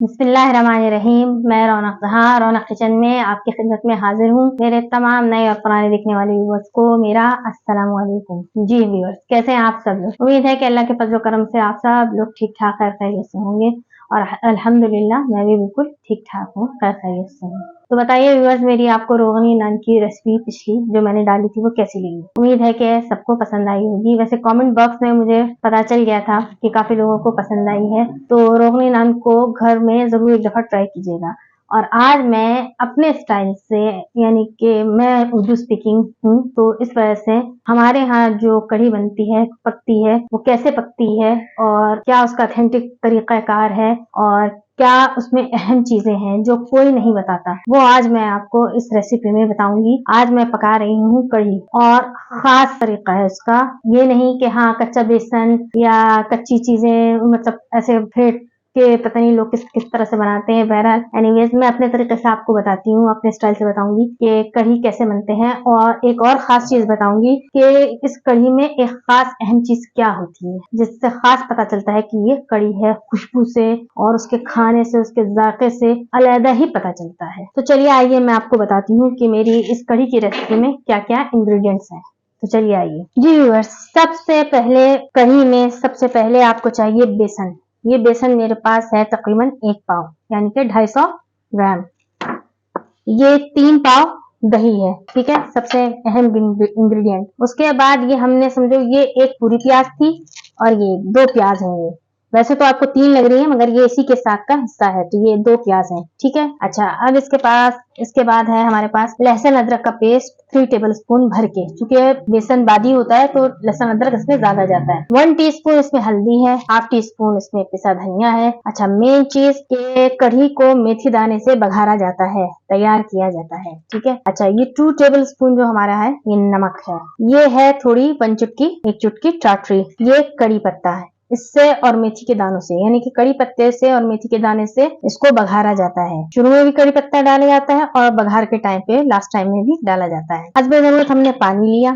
बिस्मिल्लाहिर्रहमानिर्रहीम। मैं रौनक जहां रौनक किचन में आपकी खिदमत में हाजिर हूँ। मेरे तमाम नए और पुराने देखने वाले व्यूअर्स को मेरा अस्सलाम वालेकुम। जी व्यूअर्स, कैसे हैं आप सब लोग? उम्मीद है कि अल्लाह के फजल करम से आप सब लोग ठीक ठाक खैर खैरियत से होंगे और अल्हम्दुलिल्लाह मैं भी बिल्कुल ठीक ठाक हूँ, खैर खैरियत से हूँ। तो बताइए व्यूअर्स, मेरी आपको रोगनी नान की रेसिपी पिछली जो मैंने डाली थी वो कैसी लगी? उम्मीद है कि सबको पसंद आई होगी। वैसे कमेंट बॉक्स में मुझे पता चल गया था कि काफी लोगों को पसंद आई है, तो रोगनी नान को घर में जरूर एक दफा ट्राई कीजिएगा। और आज मैं अपने स्टाइल से, यानी कि मैं उर्दू स्पीकिंग हूँ, तो इस वजह से हमारे यहाँ जो कढ़ी बनती है, पकती है, वो कैसे पकती है और क्या उसका ऑथेंटिक तरीकाकार है और क्या उसमें अहम चीजें हैं जो कोई नहीं बताता, वो आज मैं आपको इस रेसिपी में बताऊंगी। आज मैं पका रही हूँ कढ़ी और खास तरीका है उसका। ये नहीं कि हाँ कच्चा बेसन या कच्ची चीजें, मतलब ऐसे फेंट के पता नहीं लोग किस किस तरह से बनाते हैं। बहरहाल एनीवेज मैं अपने तरीके से आपको बताती हूँ, अपने स्टाइल से बताऊंगी कि कढ़ी कैसे बनते हैं। और एक और खास चीज बताऊंगी कि इस कढ़ी में एक खास अहम चीज क्या होती है जिससे खास पता चलता है कि ये कढ़ी है। खुशबू से और उसके खाने से, उसके जायके से अलग ही पता चलता है। तो चलिए आइए मैं आपको बताती हूँ कि मेरी इस कढ़ी की रेसिपी में क्या क्या इंग्रेडिएंट्स हैं। तो चलिए आइए जी व्यूअर्स, सबसे पहले कढ़ी में सबसे पहले आपको चाहिए बेसन। ये बेसन मेरे पास है तकरीबन 1 पाव, यानी कि 250 ग्राम। ये 3 पाव दही है, ठीक है, सबसे अहम इंग्रेडिएंट। उसके बाद ये हमने समझो ये एक पूरी प्याज थी और ये 2 प्याज हैं। ये वैसे तो आपको 3 लग रही है मगर ये इसी के साथ का हिस्सा है, तो ये 2 प्याज हैं, ठीक है। अच्छा, अब इसके बाद है हमारे पास लहसुन अदरक का पेस्ट 3 टेबल स्पून भर के, क्योंकि बेसन बादी होता है तो लहसुन अदरक इसमें ज्यादा जाता है। 1 टीस्पून इसमें हल्दी है, हाफ टी स्पून इसमें पिसा धनिया है। अच्छा, मेन चीज के कढ़ी को मेथी दाने से बघारा जाता है, तैयार किया जाता है, ठीक है। अच्छा, ये 2 टेबल स्पून जो हमारा है ये नमक है। ये है थोड़ी 1 चुटकी टाटरी। ये कड़ी पत्ता है, इससे और मेथी के दानों से, यानी कि कड़ी पत्ते से और मेथी के दाने से इसको बघारा जाता है। शुरू में भी कड़ी पत्ता डाला जाता है और बघार के टाइम पे, लास्ट टाइम में भी डाला जाता है। हस्बे जरूरत हमने पानी लिया,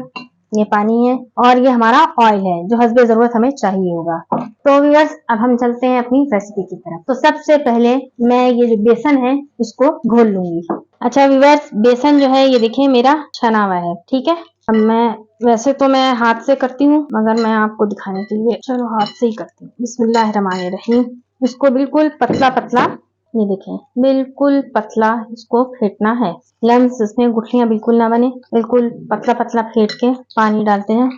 ये पानी है, और ये हमारा ऑयल है जो हस्बे जरूरत हमें चाहिए होगा। तो व्यूअर्स, अब हम चलते हैं अपनी रेसिपी की तरफ। तो सबसे पहले मैं ये जो बेसन है इसको घोल लूंगी। अच्छा व्यूअर्स, बेसन जो है ये देखिए मेरा छना हुआ है, ठीक है। अब वैसे तो मैं हाथ से करती हूँ मगर मैं आपको दिखाने के लिए चलो हाथ से ही करती हूँ। बिस्मिल्लाहिर्रहमानिर्रहीम। इसको बिल्कुल पतला पतला, ये देखें, बिल्कुल पतला इसको फेंटना है। लम्स इसमें गुठलियां बिल्कुल ना बने, बिल्कुल पतला पतला फेंट के पानी डालते हैं।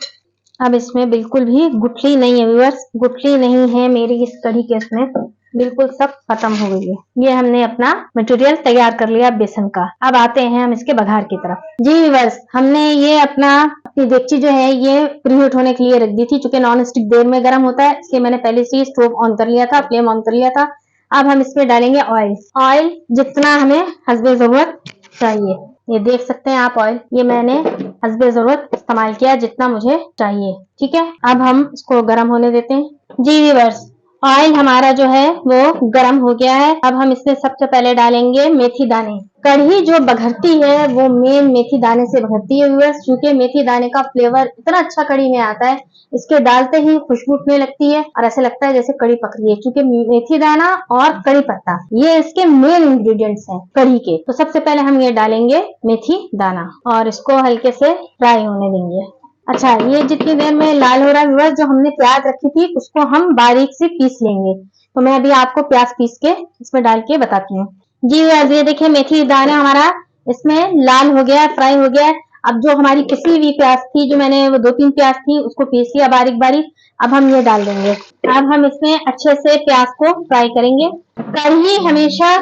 अब इसमें बिल्कुल भी गुठली नहीं है व्यूअर्स, गुठली नहीं है मेरी इस कढ़ी के, इसमें बिल्कुल सब खत्म हो गई है। ये हमने अपना मटेरियल तैयार कर लिया बेसन का। अब आते हैं हम इसके बघार की तरफ। जी व्यूअर्स, हमने ये अपनी डेगची जो है ये प्रीहीट होने के लिए रख दी थी। चूंकि नॉन स्टिक देर में गर्म होता है इसलिए मैंने पहले से ही स्टोव ऑन कर लिया था, फ्लेम ऑन कर लिया था। अब हम इसमें डालेंगे ऑयल। ऑयल जितना हमें हस्बे जरूरत चाहिए, ये देख सकते हैं आप ऑयल, ये मैंने हस्बे जरूरत इस्तेमाल किया जितना मुझे चाहिए, ठीक है। अब हम इसको गर्म होने देते हैं। जी व्यूअर्स, ऑयल हमारा जो है वो गर्म हो गया है। अब हम इसमें सबसे पहले डालेंगे मेथी दाने। कढ़ी जो बघरती है वो मेन मेथी दाने से बघरती है व्यूअर्स, क्योंकि मेथी दाने का फ्लेवर इतना अच्छा कढ़ी में आता है, इसके डालते ही खुशबू उठने लगती है और ऐसे लगता है जैसे कढ़ी पक रही है। क्योंकि मेथी दाना और कड़ी पत्ता ये इसके मेन इंग्रेडिएंट्स हैं कढ़ी के। तो सबसे पहले हम ये डालेंगे मेथी दाना और इसको हल्के से फ्राई होने देंगे। अच्छा, ये जितनी देर में लाल हो रहा है, जो हमने प्याज रखी थी उसको हम बारीक से पीस लेंगे। तो मैं अभी आपको प्याज पीस के इसमें डाल के बताती हूँ। जी ये देखिए मेथी दाना हमारा इसमें लाल हो गया, फ्राई हो गया। अब जो हमारी पिसी हुई प्याज थी, जो मैंने वो 2-3 प्याज थी उसको पीस लिया बारीक बारीक, अब हम ये डाल देंगे। अब हम इसमें अच्छे से प्याज को फ्राई करेंगे। कढ़ी हमेशा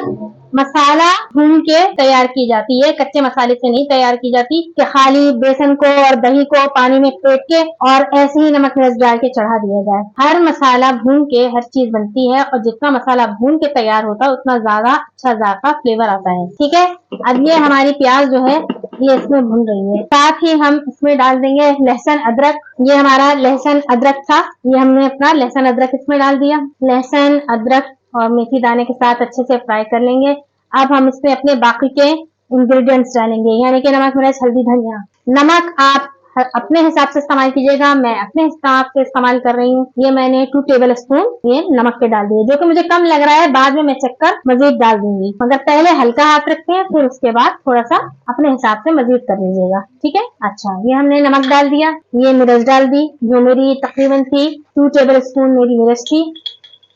मसाला भून के तैयार की जाती है, कच्चे मसाले से नहीं तैयार की जाती कि खाली बेसन को और दही को पानी में फेंट के और ऐसे ही नमक मिर्च डाल के चढ़ा दिया जाए। हर मसाला भून के हर चीज बनती है और जितना मसाला भून के तैयार होता है उतना ज्यादा अच्छा जायका फ्लेवर आता है, ठीक है। अब ये हमारी प्याज जो है ये इसमें भून रही है। साथ ही हम इसमें डाल देंगे लहसुन अदरक। ये हमारा लहसुन अदरक था, ये हमने अपना लहसुन अदरक इसमें डाल दिया। लहसुन अदरक और मेथी दाने के साथ अच्छे से फ्राई कर लेंगे। अब हम इसमें अपने बाकी के इंग्रेडिएंट्स डालेंगे, यानी कि नमक मिर्च हल्दी धनिया। नमक आप अपने हिसाब से इस्तेमाल कीजिएगा। मैं अपने हिसाब से इस्तेमाल कर रही हूँ। ये मैंने 2 टेबल स्पून ये नमक के डाल दिए, जो कि मुझे कम लग रहा है, बाद में मैं चेक कर मजीद डाल दूंगी, मगर पहले हल्का हाथ रखते हैं, फिर उसके बाद थोड़ा सा अपने हिसाब से मजीद कर लीजिएगा, ठीक है। अच्छा, ये हमने नमक डाल दिया, ये मिर्च डाल दी, जो मेरी तकरीबन थी 2 टेबल स्पून मेरी मिर्च थी।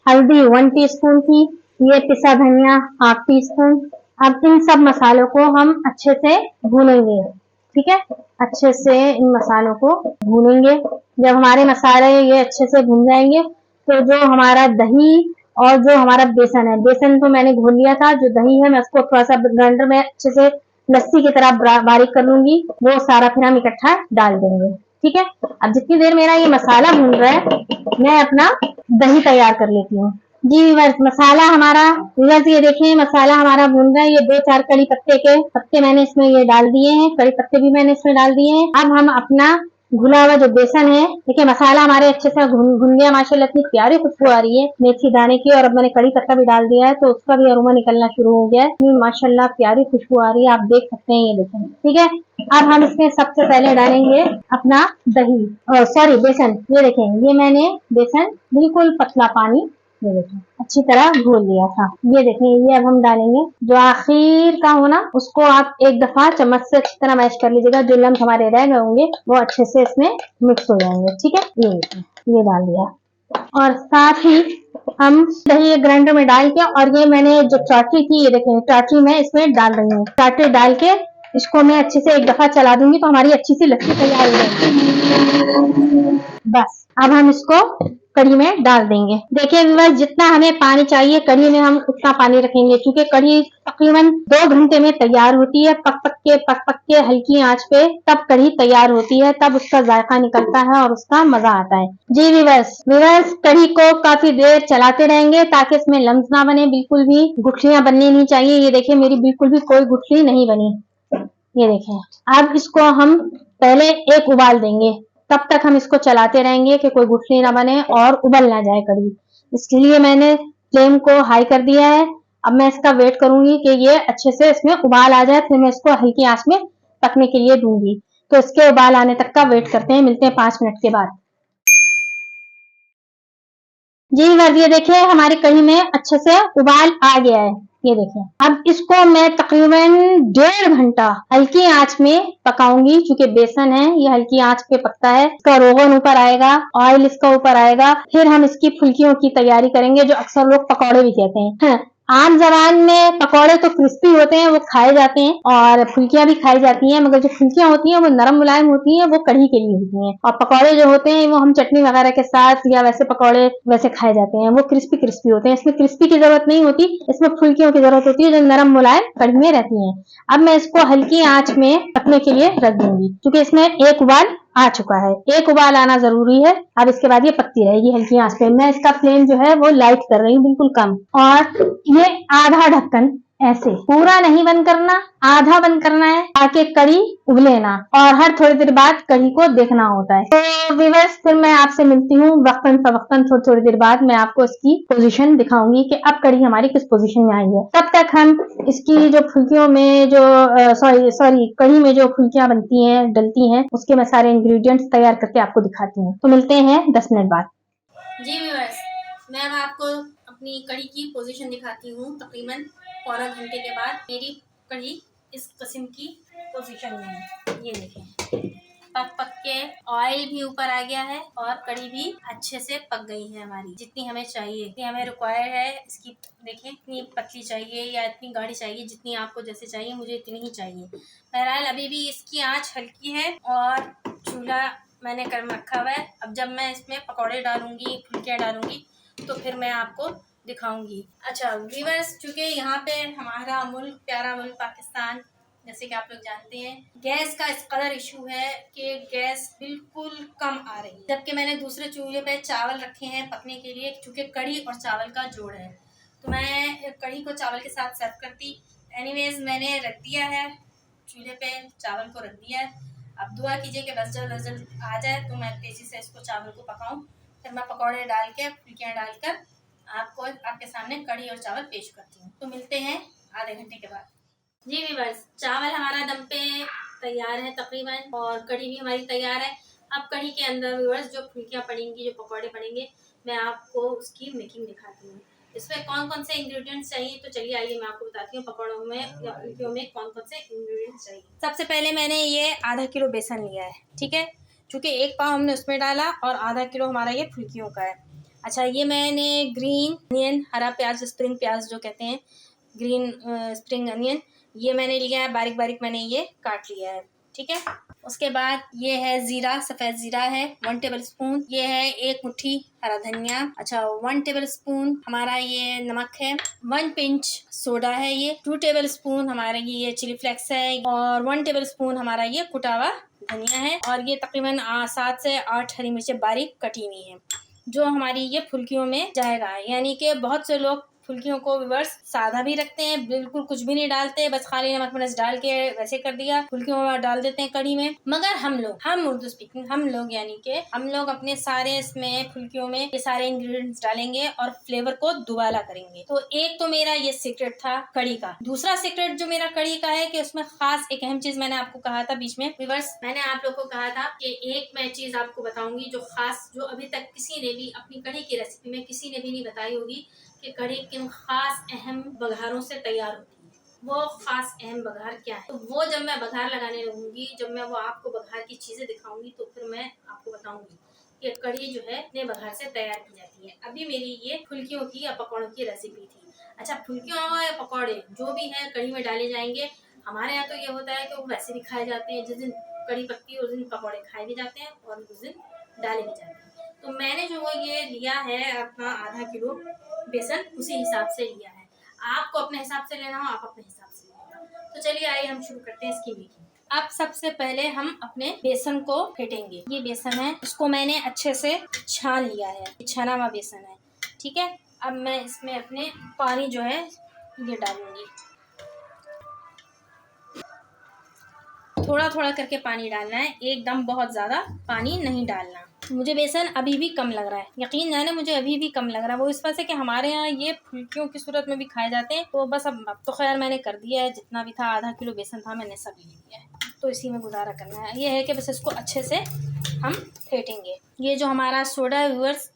हल्दी 1 टीस्पून थी, ये पिसा धनिया 1/2 टीस्पून। अब इन सब मसालों को हम अच्छे से भूनेंगे, ठीक है। अच्छे से इन मसालों को भूनेंगे। जब हमारे मसाले ये अच्छे से भून जाएंगे, तो जो हमारा दही और जो हमारा बेसन है, बेसन तो मैंने घोल लिया था, जो दही है मैं उसको थोड़ा सा ग्राइंडर में अच्छे से लस्सी की तरह बारीक कर लूंगी, वो सारा फिर हम इकट्ठा डाल देंगे, ठीक है। अब जितनी देर मेरा ये मसाला भून रहा है, मैं अपना दही तैयार कर लेती हूँ। जी बस मसाला हमारा, बस ये देखें मसाला हमारा भून रहा है। ये 2-4 कड़ी पत्ते के पत्ते मैंने इसमें ये डाल दिए हैं, कड़ी पत्ते भी मैंने इसमें डाल दिए हैं। अब हम अपना घुला हुआ जो बेसन है, देखिए मसाला हमारे अच्छे से भुन गया, माशाल्लाह इतनी प्यारी खुशबू आ रही है मेथी दाने की, और अब मैंने कड़ी पत्ता भी डाल दिया है, तो उसका भी अरोमा निकलना शुरू हो गया है। माशाल्लाह प्यारी खुशबू आ रही है, आप देख सकते हैं, ये देखें, ठीक है। अब हम इसमें सबसे पहले डालेंगे अपना दही, सॉरी बेसन। ये देखें, ये मैंने बेसन बिल्कुल पतला पानी, ये देखें अच्छी तरह घोल लिया था। ये देखें, ये अब हम डालेंगे जो आखिर का हो ना, उसको आप एक दफा चम्मच से अच्छी तरह मैश कर लीजिएगा, जो लम्ब हमारे रह गए होंगे वो अच्छे से इसमें मिक्स हो जाएंगे, ठीक है। ये देखें, ये डाल दिया, और साथ ही हम दही ग्राइंडर में डाल के, और ये मैंने जो चाटरी थी, ये देखें चाटरी मैं इसमें डाल रही हूँ। चाटरी डाल के इसको मैं अच्छे से एक दफा चला दूंगी, तो हमारी अच्छी सी लस्सी तैयार हो जाएगी। बस अब हम इसको कढ़ी में डाल देंगे। देखिए व्यूअर्स, जितना हमें पानी चाहिए कढ़ी में हम उतना पानी रखेंगे, क्योंकि कढ़ी तकरीबन 2 घंटे में तैयार होती है, पक पक के हल्की आंच पे तब कढ़ी तैयार होती है, तब उसका जायका निकलता है और उसका मजा आता है। जी व्यूअर्स कढ़ी को काफी देर चलाते रहेंगे, ताकि इसमें लम्स ना बने, बिल्कुल भी गुठलियां बननी नहीं चाहिए। ये देखिए मेरी बिल्कुल भी कोई गुठली नहीं बनी, ये देखें। अब इसको हम पहले एक उबाल देंगे, तब तक हम इसको चलाते रहेंगे कि कोई गुठली ना बने और उबल ना जाए कढ़ी। इसके लिए मैंने फ्लेम को हाई कर दिया है। अब मैं इसका वेट करूंगी कि ये अच्छे से इसमें उबाल आ जाए, फिर मैं इसको हल्की आंच में पकने के लिए दूंगी। तो इसके उबाल आने तक का वेट करते हैं, मिलते हैं 5 मिनट के बाद। जी बस ये देखिए हमारी कढ़ी में अच्छे से उबाल आ गया है, ये देखें। अब इसको मैं तकरीबन 1.5 घंटा हल्की आंच में पकाऊंगी, क्योंकि बेसन है ये हल्की आंच पे पकता है। इसका रोगन ऊपर आएगा, ऑयल इसका ऊपर आएगा, फिर हम इसकी फुल्कियों की तैयारी करेंगे, जो अक्सर लोग पकौड़े भी कहते हैं। हाँ, आम जबान में पकौड़े तो क्रिस्पी होते हैं, वो खाए जाते हैं, और फुल्कियां भी खाई जाती हैं, मगर जो फुल्कियां होती हैं वो नरम मुलायम होती हैं, वो कढ़ी के लिए होती हैं। और पकौड़े जो होते हैं वो हम चटनी वगैरह के साथ या वैसे पकौड़े वैसे खाए जाते हैं, वो क्रिस्पी क्रिस्पी होते हैं। इसमें क्रिस्पी की जरूरत नहीं होती, इसमें फुल्कियों की जरूरत होती है, जो नरम मुलायम कढ़ी में रहती है। अब मैं इसको हल्की आंच में पकने के लिए रख दूंगी, क्योंकि इसमें एक उबाल आ चुका है, एक उबाल आना जरूरी है। अब इसके बाद ये पकती रहेगी हल्की आंच पे। मैं इसका फ्लेम जो है वो लाइट कर रही हूँ, बिल्कुल कम, और ये आधा ढक्कन, ऐसे पूरा नहीं बंद करना, आधा बंद करना है, ताकि कढ़ी उबले ना, और हर थोड़ी देर बाद कढ़ी को देखना होता है। तो व्यूअर्स फिर मैं आपसे मिलती हूँ वक्तन फवक्तन, थोड़ी थोड़ी देर बाद मैं आपको इसकी पोजीशन दिखाऊंगी कि अब कढ़ी हमारी किस पोजीशन में आई है। तब तक हम इसकी जो फुल्कियों में जो सॉरी कढ़ी में जो फुल्कियां बनती हैं, डलती हैं, उसके मैं सारे इंग्रेडिएंट्स तैयार करके आपको दिखाती हूँ। तो मिलते हैं 10 मिनट बाद। जी व्यूअर्स, मैं अब आपको अपनी कढ़ी की पोजीशन दिखाती हूँ। तकरीबन पौना घंटे के बाद मेरी कढ़ी इस किस्म की पोजीशन में है। ये देखें, पक पक के ऑयल भी ऊपर आ गया है, और कढ़ी भी अच्छे से पक गई है हमारी, जितनी हमें चाहिए, जितनी हमें रिक्वायर्ड है। इसकी देखें इतनी पतली चाहिए या इतनी गाढ़ी चाहिए, जितनी आपको जैसे चाहिए, मुझे इतनी ही चाहिए। बहरहाल अभी भी इसकी आँच हल्की है, और चूल्हा मैंने कर रखा हुआ है। अब जब मैं इसमें पकौड़े डालूंगी, फुल्कियाँ डालूंगी, तो फिर मैं आपको दिखाऊंगी। अच्छा व्यूअर्स, चूंकि यहाँ पे हमारा मुल्क, प्यारा मुल्क पाकिस्तान, जैसे कि आप लोग जानते हैं, गैस का इस कदर इशू है कि गैस बिल्कुल कम आ रही है। जबकि मैंने दूसरे चूल्हे पे चावल रखे हैं पकने के लिए, चूंकि कढ़ी और चावल का जोड़ है, तो मैं कढ़ी को चावल के साथ सर्व करती। एनीवेज मैंने रख दिया है चूल्हे पे, चावल को रख दिया है। अब दुआ कीजिए कि बस जल्द अज जल्द आ जाए, तो मैं तेज़ी से इसको चावल को पकाऊं, फिर मैं पकौड़े डाल के, फुल्कियाँ डालकर आपको आपके सामने कढ़ी और चावल पेश करती हूँ। तो मिलते हैं आधे घंटे के बाद। जी व्यूअर्स, चावल हमारा दम पे तैयार है तकरीबन, और कढ़ी भी हमारी तैयार है। अब कढ़ी के अंदर व्यूअर्स जो फुल्कियाँ पड़ेंगी, जो पकौड़े पड़ेंगे, मैं आपको उसकी मेकिंग दिखाती हूँ। इसमें कौन कौन से इंग्रेडिएंट्स चाहिए, तो चलिए आइए मैं आपको बताती हूँ पकौड़ों में या फुल्कियों में कौन कौन से इंग्रेडिएंट्स चाहिए। सबसे पहले मैंने ये आधा किलो बेसन लिया है, ठीक है, चूँकि 1 पाव हमने उसमें डाला और आधा किलो हमारा ये फुल्कियों का है। अच्छा, ये मैंने ग्रीन अनियन, हरा प्याज, स्प्रिंग प्याज जो कहते हैं, ग्रीन स्प्रिंग अनियन, ये मैंने लिया है, बारीक बारीक मैंने ये काट लिया है, ठीक है। उसके बाद ये है ज़ीरा, सफ़ेद ज़ीरा है 1 टेबल स्पून। ये है 1 मुट्ठी हरा धनिया। अच्छा, 1 टेबल स्पून हमारा ये नमक है। 1 पिंच सोडा है। ये 2 टेबल स्पून हमारा ये चिली फ्लेक्स है, और 1 टेबल स्पून हमारा ये कुटा हुआ धनिया है, और ये तकरीबन 7 से 8 हरी मिर्चें बारीक कटी हुई हैं, जो हमारी ये फुल्कियों में जाएगा। यानी कि बहुत से लोग फुल्कियों को व्यूअर्स सादा भी रखते हैं, बिल्कुल कुछ भी नहीं डालते, बस खाली नमक मिर्च डाल के वैसे कर दिया, फुल्कियों में डाल देते हैं कढ़ी में। मगर हम उर्दू स्पीकिंग हम लोग यानी कि हम लोग अपने सारे इसमें फुल्कियों में ये सारे इंग्रेडिएंट्स डालेंगे और फ्लेवर को दुबाला करेंगे। तो एक तो मेरा ये सीक्रेट था कढ़ी का। दूसरा सीक्रेट जो मेरा कढ़ी का है कि उसमें खास एक अहम चीज मैंने आपको कहा था बीच में व्यूअर्स, मैंने आप लोग को कहा था कि एक मैं चीज आपको बताऊंगी जो खास, जो अभी तक किसी ने भी अपनी कढ़ी की रेसिपी में किसी ने भी नहीं बताई होगी, कि कढ़ी किन खास अहम बघारों से तैयार होती है। वो खास अहम बघार क्या है, तो वो जब मैं बघार लगाने लगूंगी, जब मैं वो आपको बघार की चीजें दिखाऊंगी, तो फिर मैं आपको बताऊंगी कि कढ़ी जो है कितने बघार से तैयार की जाती है। अभी मेरी ये फुल्कियों की या पकौड़ों की रेसिपी थी। अच्छा, फुल्कियों या पकौड़े जो भी है कढ़ी में डाले जाएंगे। हमारे यहाँ तो ये होता है कि वो वैसे भी खाए जाते हैं, जिस दिन कढ़ी पकती है उस दिन पकौड़े खाए भी जाते हैं और उस दिन डाले भी जाते हैं। तो मैंने जो ये लिया है अपना आधा किलो बेसन, उसी हिसाब से लिया है। आपको अपने हिसाब से लेना हो, आप अपने हिसाब से लेना। तो चलिए आइए हम शुरू करते हैं इसकी मेकिंग। अब सबसे पहले हम अपने बेसन को फेंटेंगे। ये बेसन है, इसको मैंने अच्छे से छान लिया है, छना हुआ बेसन है, ठीक है। अब मैं इसमें अपने पानी जो है ये डालूंगी, थोड़ा थोड़ा करके पानी डालना है, एकदम बहुत ज़्यादा पानी नहीं डालना। मुझे बेसन अभी भी कम लग रहा है, यकीन जाने मुझे अभी भी कम लग रहा है। वो इस वजह से कि हमारे यहाँ ये फुल्कियों की सूरत में भी खाए जाते हैं, तो बस अब तो खैर मैंने कर दिया है, जितना भी था आधा किलो बेसन था मैंने सब ले लिया है, तो इसी में गुजारा करना है। ये है कि बस इसको अच्छे से हम फेंटेंगे। ये जो हमारा सोडा है व्यूअर्स,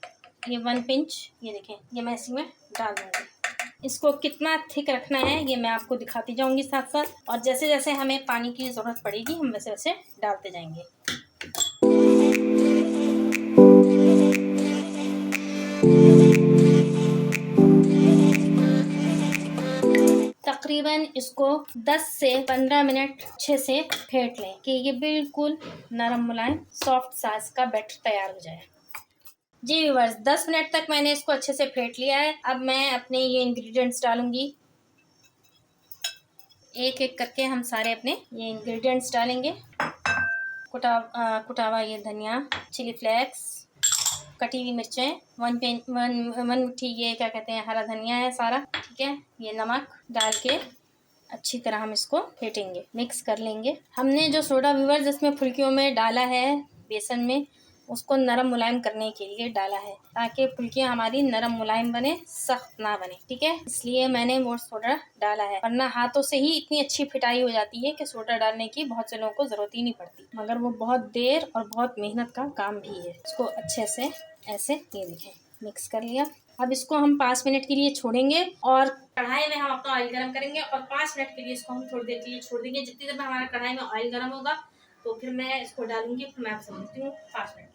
ये 1 पिंच, ये देखें, ये मैं इसी में डाल दूँगी। इसको कितना थिक रखना है ये मैं आपको दिखाती जाऊंगी साथ साथ, और जैसे जैसे हमें पानी की ज़रूरत पड़ेगी हम वैसे वैसे डालते जाएंगे। तकरीबन इसको 10 से 15 मिनट अच्छे से फेंट लें कि ये बिल्कुल नरम मुलायम सॉफ्ट सा इसका बैटर तैयार हो जाए। जी व्यूअर्स, 10 मिनट तक मैंने इसको अच्छे से फेंट लिया है। अब मैं अपने ये इंग्रेडिएंट्स डालूंगी, एक एक करके हम सारे अपने ये इंग्रेडिएंट्स डालेंगे। कुटा हुआ ये धनिया, चिली फ्लेक्स, कटी हुई मिर्चें, 1 मुट्ठी ये क्या कहते हैं हरा धनिया है सारा, ठीक है। ये नमक डाल के अच्छी तरह हम इसको फेंटेंगे, मिक्स कर लेंगे। हमने जो सोडा व्यूअर्स जिसमें फुल्कियों में डाला है बेसन में, उसको नरम मुलायम करने के लिए डाला है, ताकि फुल्कियाँ हमारी नरम मुलायम बने, सख्त ना बने, ठीक है। इसलिए मैंने वो सोडा डाला है, वरना हाथों से ही इतनी अच्छी फिटाई हो जाती है कि सोडा डालने की बहुत से लोगों को ज़रूरत ही नहीं पड़ती, मगर वो बहुत देर और बहुत मेहनत का काम भी है। इसको अच्छे से ऐसे ये देखें मिक्स कर लिया। अब इसको हम 5 मिनट के लिए छोड़ेंगे, और कढ़ाई में हम अपना ऑयल गरम करेंगे, और 5 मिनट के लिए इसको हम थोड़ी देर के लिए छोड़ देंगे। जितनी देर में हमारा कढ़ाई में ऑयल गरम होगा तो फिर मैं इसको डालूंगी, फिर मैं आपसे मिलती हूँ 5 मिनट।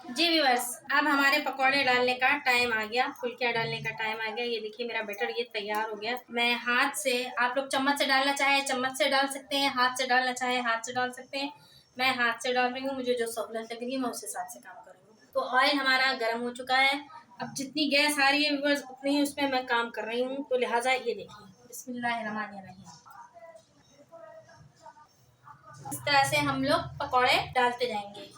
जी व्यूअर्स, अब हमारे पकौड़े डालने का टाइम आ गया, फुल्कियाँ डालने का टाइम आ गया। ये देखिए मेरा बैटर ये तैयार हो गया। मैं हाथ से, आप लोग चम्मच से डालना चाहे चम्मच से डाल सकते हैं, हाथ से डालना चाहे हाथ से डाल सकते हैं। मैं हाथ से डाल रही हूँ, मुझे जो सहूलत लग रही है मैं उस हिसाब से काम कर रही हूँ। तो ऑयल हमारा गर्म हो चुका है। अब जितनी गैस आ रही है व्यूअर्स उतनी ही उसमें मैं काम कर रही हूँ, तो लिहाजा ये देखिए, बिस्मिल्लाहिर्रहमानिर्रहीम, इस तरह से हम लोग पकौड़े डालते जाएंगे।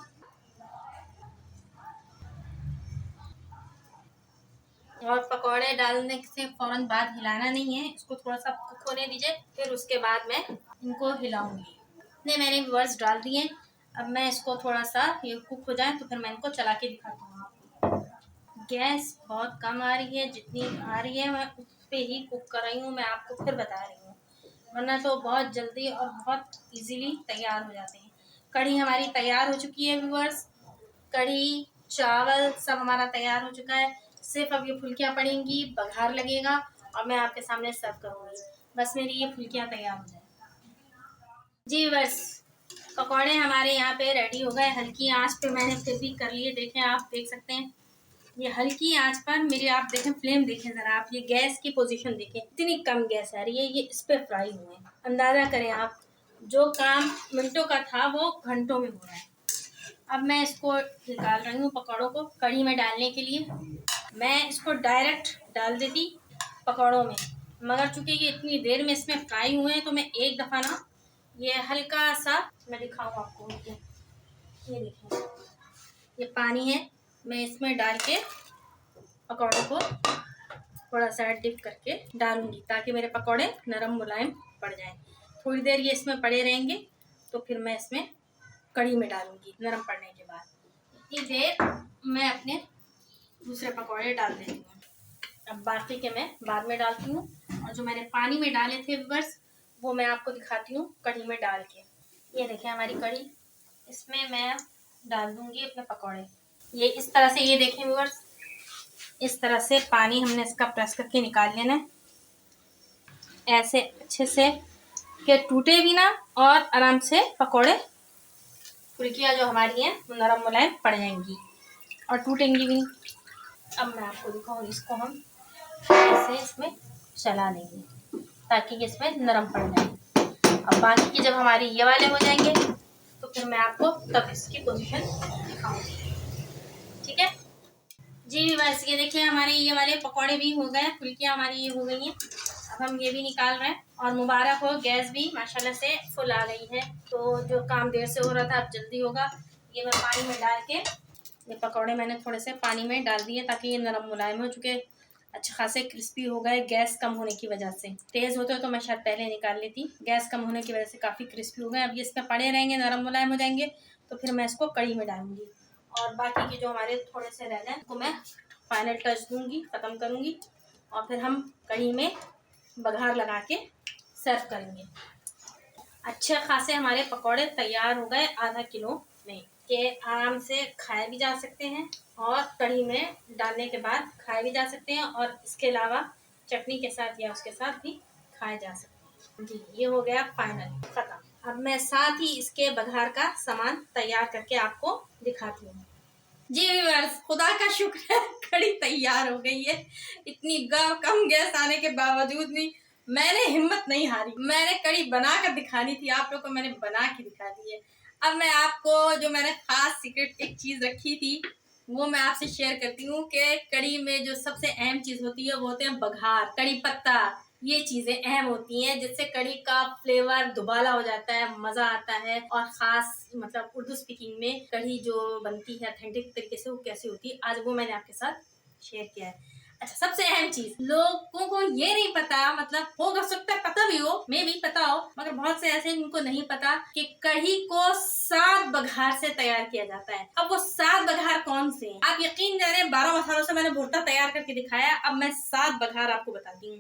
और पकौड़े डालने से फ़ौरन बाद हिलाना नहीं है, इसको थोड़ा सा कुक होने दीजिए, फिर उसके बाद मैं इनको हिलाऊंगी। इतने मैंने व्यूअर्स डाल दिए। अब मैं इसको थोड़ा सा ये कुक हो जाए तो फिर मैं इनको चला के दिखाती हूँ आपको। गैस बहुत कम आ रही है, जितनी आ रही है मैं उस पर ही कुक कर रही हूँ, मैं आपको फिर बता रही हूँ। वरना तो बहुत जल्दी और बहुत इजीली तैयार हो जाते हैं। कढ़ी हमारी तैयार हो चुकी है व्यूअर्स। कढ़ी, चावल सब हमारा तैयार हो चुका है। सिर्फ अब ये फुल्कियाँ पड़ेंगी, बघार लगेगा और मैं आपके सामने सर्व करूँगी। बस मेरी ये फुल्कियाँ तैयार हो जाए। जी व्यूअर्स, पकौड़े हमारे यहाँ पे रेडी हो गए। हल्की आंच पे मैंने फिर भी कर लिए। देखें, आप देख सकते हैं ये हल्की आंच पर मेरी, आप देखें फ्लेम देखें ज़रा, आप ये गैस की पोजीशन देखें, इतनी कम गैस आ रही है। ये इस पे फ्राई हुए हैं। अंदाज़ा करें आप, जो काम मिनटों का था वो घंटों में हो रहा है। अब मैं इसको निकाल रही हूँ पकौड़ों को कढ़ी में डालने के लिए। मैं इसको डायरेक्ट डाल देती पकौड़ों में, मगर चूंकि ये इतनी देर में इसमें फ्राई हुए हैं तो मैं एक दफ़ा ना ये हल्का सा, मैं दिखाऊँ आपको, ये देखें, ये पानी है, मैं इसमें डाल के पकौड़ों को थोड़ा सा डिप करके डालूंगी ताकि मेरे पकौड़े नरम मुलायम पड़ जाएं। थोड़ी देर ये इसमें पड़े रहेंगे तो फिर मैं इसमें कढ़ी में डालूंगी नरम पड़ने के बाद। इतनी देर मैं अपने दूसरे पकौड़े डाल देती हूँ। अब बाकी के मैं बाद में डालती हूँ, और जो मैंने पानी में डाले थे व्यूअर्स वो मैं आपको दिखाती हूँ कढ़ी में डाल के। ये देखें हमारी कढ़ी, इसमें मैं डाल दूँगी अपने पकौड़े। ये इस तरह से, ये देखें व्यूअर्स, इस तरह से पानी हमने इसका प्रेस करके निकाल लेना है, ऐसे अच्छे से कि टूटे भी ना और आराम से पकौड़े, फुल्कियाँ जो हमारी हैं वो नरम मुलायम पड़ जाएंगी और टूटेंगी भी नहीं। अब मैं आपको दिखाऊँ, इसको हम ऐसे इसमें चला देंगे ताकि ये इसमें नरम पड़ जाए। अब बाकी की जब हमारी ये वाले हो जाएंगे तो फिर मैं आपको तब इसकी पोजीशन दिखाऊंगी, ठीक है जी। बस ये देखिए हमारे ये वाले पकौड़े भी हो गए, फुल्कियाँ हमारी ये हो गई हैं। अब हम ये भी निकाल रहे हैं और मुबारक हो, गैस भी माशाल्लाह से फुल आ गई है। तो जो काम देर से हो रहा था अब जल्दी होगा। ये मैं पानी में डाल के, ये पकौड़े मैंने थोड़े से पानी में डाल दिए ताकि ये नरम मुलायम हो चुके, अच्छे खासे क्रिस्पी हो गए। गैस कम होने की वजह से, तेज़ होते तो मैं शायद पहले निकाल लेती, गैस कम होने की वजह से काफ़ी क्रिस्पी हो गए। अब ये इसमें पड़े रहेंगे, नरम मुलायम हो जाएंगे तो फिर मैं इसको कढ़ी में डालूंगी और बाकी के जो हमारे थोड़े से रह गए उनको मैं फाइनल टच दूंगी, ख़त्म करूंगी और फिर हम कढ़ी में बघार लगा के सर्व करेंगे। अच्छे खासे हमारे पकौड़े तैयार हो गए, आधा किलो में, के आराम से खाए भी जा सकते हैं और कढ़ी में डालने के बाद खाए भी जा सकते हैं और इसके अलावा चटनी के साथ या उसके साथ भी खाए जा सकते हैं। जी, ये हो गया फाइनल, ख़त्म। अब मैं साथ ही इसके बघार का सामान तैयार करके आपको दिखाती हूँ। जी व्यूअर्स, खुदा का शुक्र है कढ़ी तैयार हो गई है। इतनी कम गैस आने के बावजूद भी मैंने हिम्मत नहीं हारी। मैंने कढ़ी बनाकर दिखानी थी, आप लोग को मैंने बना के दिखा दी है। अब मैं आपको जो मैंने खास सीक्रेट एक चीज़ रखी थी वो मैं आपसे शेयर करती हूँ कि कढ़ी में जो सबसे अहम चीज़ होती है वो होते हैं बघार, कढ़ी पत्ता। ये चीज़ें अहम होती हैं जिससे कढ़ी का फ्लेवर दुबाला हो जाता है, मज़ा आता है। और ख़ास मतलब उर्दू स्पीकिंग में कढ़ी जो बनती है अथेंटिक तरीके से वो कैसे होती है, आज वो मैंने आपके साथ शेयर किया है। अच्छा, सबसे अहम चीज लोगों को ये नहीं पता, मतलब हो सकता है पता भी हो, मैं भी पता हो, मगर बहुत से ऐसे इनको नहीं पता कि कढ़ी को 7 बघार से तैयार किया जाता है। अब वो 7 बघार कौन से हैं? आप यकीन जाने 12 मसालों से मैंने भुर्ता तैयार करके दिखाया। अब मैं 7 बघार आपको बताती हूँ।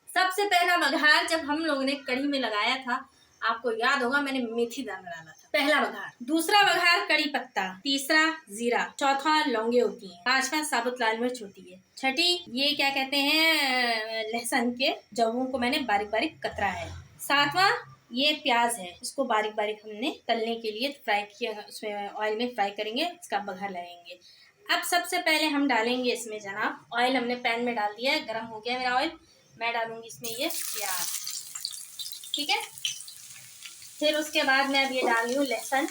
सबसे पहला बघार जब हम लोगों ने कढ़ी में लगाया था, आपको याद होगा मैंने मेथी दाना डाला था, पहला बघार। दूसरा बघार कड़ी पत्ता, तीसरा जीरा, चौथा लौंगे होती हैं, पांचवा साबुत लाल मिर्च होती है, छठी ये क्या कहते हैं लहसुन के जवों को मैंने बारीक बारीक कतरा है, सातवां ये प्याज है, इसको बारीक बारीक हमने तलने के लिए फ्राई किया, उसमें ऑयल में फ्राई करेंगे, इसका बघार लगाएंगे। अब सबसे पहले हम डालेंगे इसमें जनाब, ऑयल हमने पैन में डाल दिया है, गर्म हो गया मेरा ऑयल। मैं डालूंगी इसमें ये प्याज, ठीक है। फिर उसके बाद मैं अब ये डाल रही हूँ लहसुन,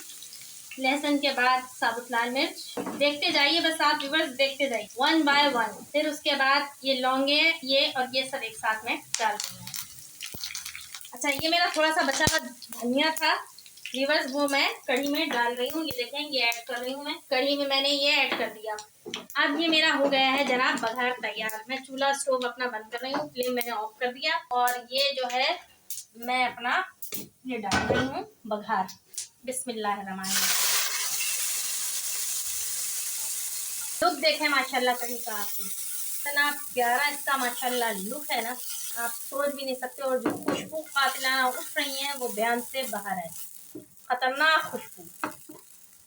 लहसुन के बाद साबुत लाल मिर्च, देखते जाइए बस आप व्यूअर्स, देखते जाइए 1 बाय 1। फिर उसके बाद ये लौंगे ये और ये सब एक साथ में डाल दूँगी। अच्छा, ये मेरा थोड़ा सा बचा हुआ धनिया था व्यूअर्स, वो मैं कढ़ी में डाल रही हूँ। ये देखें, ये ऐड कर रही हूँ मैं कढ़ी में, मैंने ये ऐड कर दिया। अब ये मेरा हो गया है जनाब बघार तैयार। मैं चूल्हा स्टोव अपना बंद कर रही हूँ, फ्लेम मैंने ऑफ कर दिया और ये जो है मैं अपना ये डाल रही हूँ बघार। बिस्मिल्लाहिर्रहमानिर्रहीम। लुक देखें माशाल्लाह कढ़ी का, आपकी इतना प्यारा इसका माशाल्लाह लुक है ना, आप सोच भी नहीं सकते। और जो खुशबू कातिलाना उठ रही है वो बयान से बाहर है, खतरनाक खुशबू।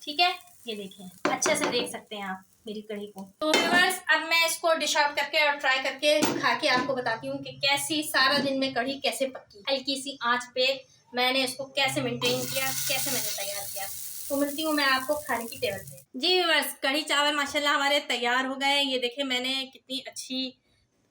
ठीक है, ये देखें, अच्छे से देख सकते हैं आप मेरी कढ़ी को। तो व्यूअर्स, अब मैं इसको डिश आउट करके और ट्राई करके खा के आपको बताती हूँ कि कैसी सारा दिन में कढ़ी कैसे पक्की, हल्की सी आंच पे मैंने इसको कैसे मेंटेन किया, कैसे मैंने तैयार किया। तो मिलती हूँ मैं आपको खाने की टेबल पे। जी व्यूअर्स, कढ़ी चावल माशाल्लाह हमारे तैयार हो गए। ये देखें मैंने कितनी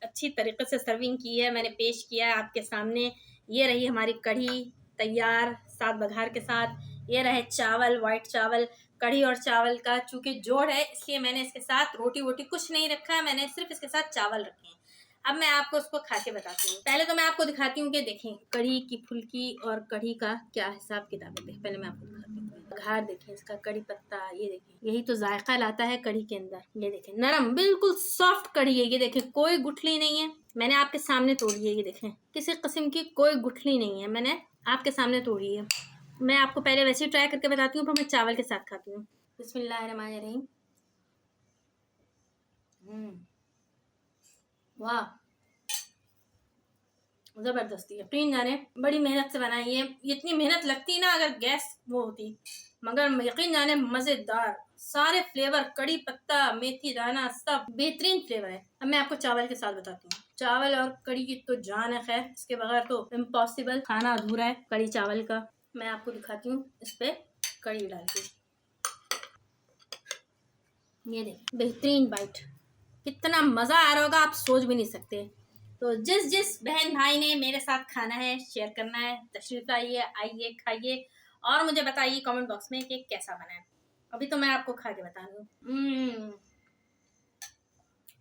अच्छी तरीके से सर्विंग की है, मैंने पेश किया है आपके सामने। ये रही हमारी कढ़ी तैयार साथ बघार के साथ। ये रहे चावल, वाइट चावल। कढ़ी और चावल का चूंकि जोड़ है इसलिए मैंने इसके साथ रोटी वोटी कुछ नहीं रखा है, मैंने सिर्फ इसके साथ चावल रखे हैं। अब मैं आपको उसको खा के बताती हूँ। पहले तो मैं आपको दिखाती हूँ कि देखें कढ़ी की फुल्की और कढ़ी का क्या हिसाब किताब है। पहले मैं आपको दिखाती हूँ बघार, देखें इसका कढ़ी पत्ता, ये देखें, यही तो जायका लाता है कढ़ी के अंदर। ये देखें नरम बिल्कुल सॉफ्ट कढ़ी है। ये देखें कोई गुठली नहीं है, मैंने आपके सामने तोड़ी है। ये देखें किसी किस्म की कोई गुठली नहीं है, मैंने आपके सामने तोड़ी है। मैं आपको पहले वैसे ही ट्राई करके बताती हूँ, फिर मैं चावल के साथ खाती हूँ। बिस्मिल्लाहिर्रहमानिर्रहीम। वाह, जबरदस्ती। यकीन जाने बड़ी मेहनत से बनाई है। इतनी मेहनत लगती ना अगर गैस वो होती, मगर यकीन जाने मजेदार। सारे फ्लेवर, कड़ी पत्ता, मेथी दाना, सब बेहतरीन फ्लेवर है। अब मैं आपको चावल के साथ बताती हूँ। चावल और कड़ी की तो जान है, खैर इसके बगैर तो इम्पॉसिबल, खाना अधूरा है कड़ी चावल का। मैं आपको दिखाती हूँ इस पे कड़ी डाल के। ये देख बेहतरीन बाइट, कितना मज़ा आ रहा होगा आप सोच भी नहीं सकते। तो जिस बहन भाई ने मेरे साथ खाना है, शेयर करना है, तशरीफ लाइए, आइए, खाइए और मुझे बताइए कमेंट बॉक्स में कि कैसा बना है। अभी तो मैं आपको खा के बता रही हूँ।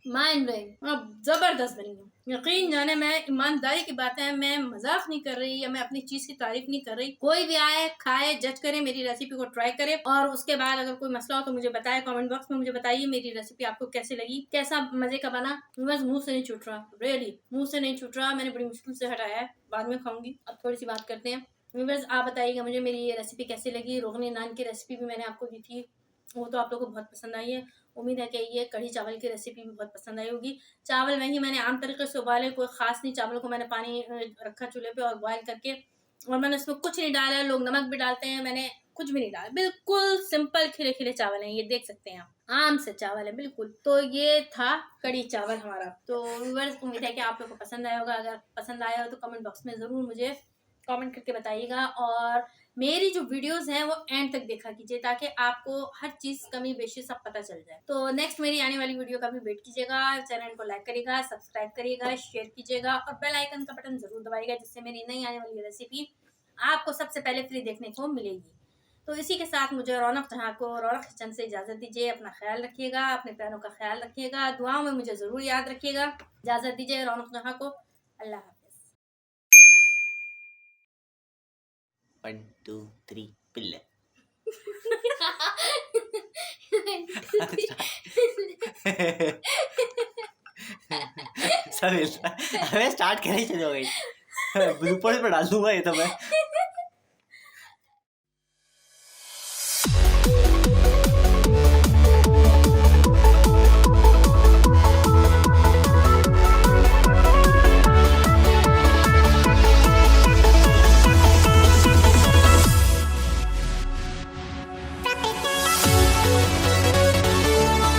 माइंड ब्लोइंग, अब जबरदस्त बनी हूँ। यकीन जाने, मैं ईमानदारी की बात है, मैं मजाक नहीं कर रही या मैं अपनी चीज की तारीफ नहीं कर रही। कोई भी आए, खाए, जज करे, मेरी रेसिपी को ट्राई करे और उसके बाद अगर कोई मसला हो तो मुझे बताए, कमेंट बॉक्स में मुझे बताइए मेरी रेसिपी आपको कैसी लगी, कैसा मजे का बना। बस मुंह से नहीं छूट रहा, रियली मुंह से नहीं छूट रहा। मैंने बड़ी मुश्किल से हटाया है, बाद में खाऊंगी। अब थोड़ी सी बात करते हैं। बस आप बताइएगा मुझे मेरी ये रेसिपी कैसी लगी। रोगनी नान की रेसिपी भी मैंने आपको दी थी, वो तो आप लोगों को बहुत पसंद आई है। उम्मीद है कि ये कढ़ी चावल की रेसिपी भी बहुत पसंद आई होगी। चावल वही मैंने आम तरीके से उबाले, कोई ख़ास नहीं। चावलों को मैंने पानी रखा चूल्हे पे और बॉयल करके, और मैंने उसमें कुछ नहीं डाला। लोग नमक भी डालते हैं, मैंने कुछ भी नहीं डाला। बिल्कुल सिंपल खिले खिले चावल हैं, ये देख सकते हैं आप, आम से चावल है बिल्कुल। तो ये था कढ़ी चावल हमारा। तो व्यूअर्स, उम्मीद है कि आप लोग को पसंद आया होगा। अगर पसंद आया हो तो कमेंट बॉक्स में ज़रूर मुझे कमेंट करके बताइएगा। और मेरी जो वीडियोस हैं वो एंड तक देखा कीजिए ताकि आपको हर चीज़ कमी बेशी सब पता चल जाए। तो नेक्स्ट मेरी आने वाली वीडियो का भी वेट कीजिएगा। चैनल को लाइक करिएगा, सब्सक्राइब करिएगा, शेयर कीजिएगा और बेल आइकन का बटन जरूर दबाइएगा, जिससे मेरी नई आने वाली रेसिपी आपको सबसे पहले फ्री देखने को मिलेगी। तो इसी के साथ मुझे रौनक जहाँ को, रौनक किचन से इजाज़त दीजिए। अपना ख्याल रखिएगा, अपने प्यारों का ख्याल रखिएगा, दुआओं में मुझे ज़रूर याद रखिएगा। इजाज़त दीजिए रौनक जहाँ को। अल्लाह हाफ़िज़। 1 2 3 पिल्ले। सब अबे स्टार्ट कैसे चलो गई, ब्लूपर्स पे डाल दूंगा ये तो मैं।